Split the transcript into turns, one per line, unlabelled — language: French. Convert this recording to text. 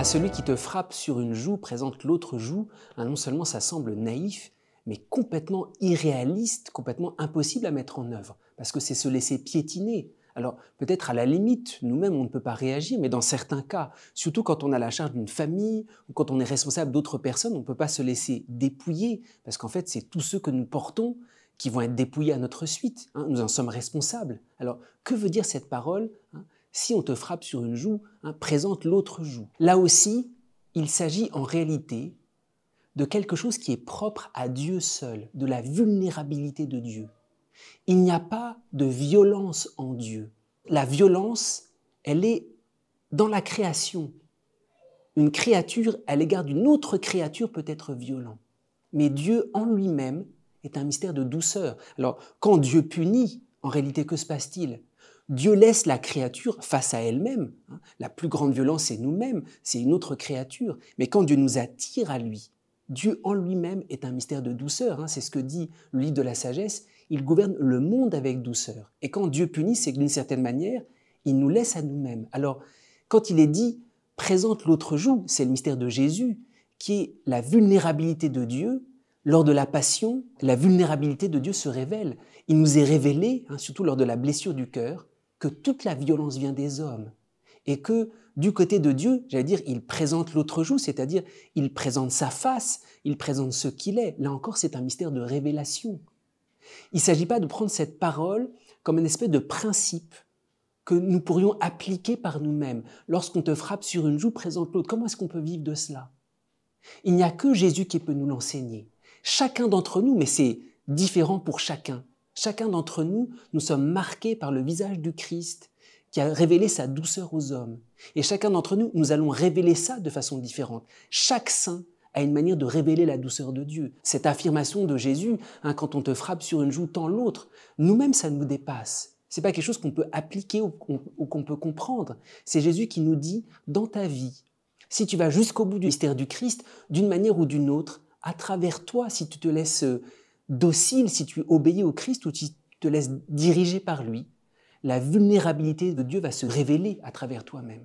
celui qui te frappe sur une joue présente l'autre joue, non seulement ça semble naïf, mais complètement irréaliste, complètement impossible à mettre en œuvre, parce que c'est se laisser piétiner. Alors peut-être à la limite, nous-mêmes on ne peut pas réagir, mais dans certains cas, surtout quand on a la charge d'une famille, ou quand on est responsable d'autres personnes, on ne peut pas se laisser dépouiller, parce qu'en fait c'est tous ceux que nous portons qui vont être dépouillés à notre suite. Nous en sommes responsables. Alors que veut dire cette parole ? Si on te frappe sur une joue, présente l'autre joue. Là aussi, il s'agit en réalité de quelque chose qui est propre à Dieu seul, de la vulnérabilité de Dieu. Il n'y a pas de violence en Dieu. La violence, elle est dans la création. Une créature à l'égard d'une autre créature peut être violent. Mais Dieu en lui-même est un mystère de douceur. Alors, quand Dieu punit, en réalité, que se passe-t-il ? Dieu laisse la créature face à elle-même. La plus grande violence, c'est nous-mêmes, c'est une autre créature. Mais quand Dieu nous attire à lui, Dieu en lui-même est un mystère de douceur. C'est ce que dit le livre de la sagesse. Il gouverne le monde avec douceur. Et quand Dieu punit, c'est que d'une certaine manière, il nous laisse à nous-mêmes. Alors, quand il est dit « présente l'autre joue », c'est le mystère de Jésus, qui est la vulnérabilité de Dieu. Lors de la passion, la vulnérabilité de Dieu se révèle. Il nous est révélé, surtout lors de la blessure du cœur, que toute la violence vient des hommes. Et que du côté de Dieu, j'allais dire, il présente l'autre joue, c'est-à-dire il présente sa face, il présente ce qu'il est. Là encore, c'est un mystère de révélation. Il ne s'agit pas de prendre cette parole comme une espèce de principe que nous pourrions appliquer par nous-mêmes. Lorsqu'on te frappe sur une joue, présente l'autre. Comment est-ce qu'on peut vivre de cela ? Il n'y a que Jésus qui peut nous l'enseigner. Chacun d'entre nous, mais c'est différent pour chacun. Chacun d'entre nous, nous sommes marqués par le visage du Christ qui a révélé sa douceur aux hommes. Et chacun d'entre nous, nous allons révéler ça de façon différente. Chaque saint a une manière de révéler la douceur de Dieu. Cette affirmation de Jésus, quand on te frappe sur une joue, tends l'autre, nous-mêmes, ça nous dépasse. Ce n'est pas quelque chose qu'on peut appliquer ou qu'on peut comprendre. C'est Jésus qui nous dit, dans ta vie, si tu vas jusqu'au bout du mystère du Christ, d'une manière ou d'une autre, à travers toi, si tu te laisses docile, si tu obéis au Christ ou si tu te laisses diriger par lui, la vulnérabilité de Dieu va se révéler à travers toi-même.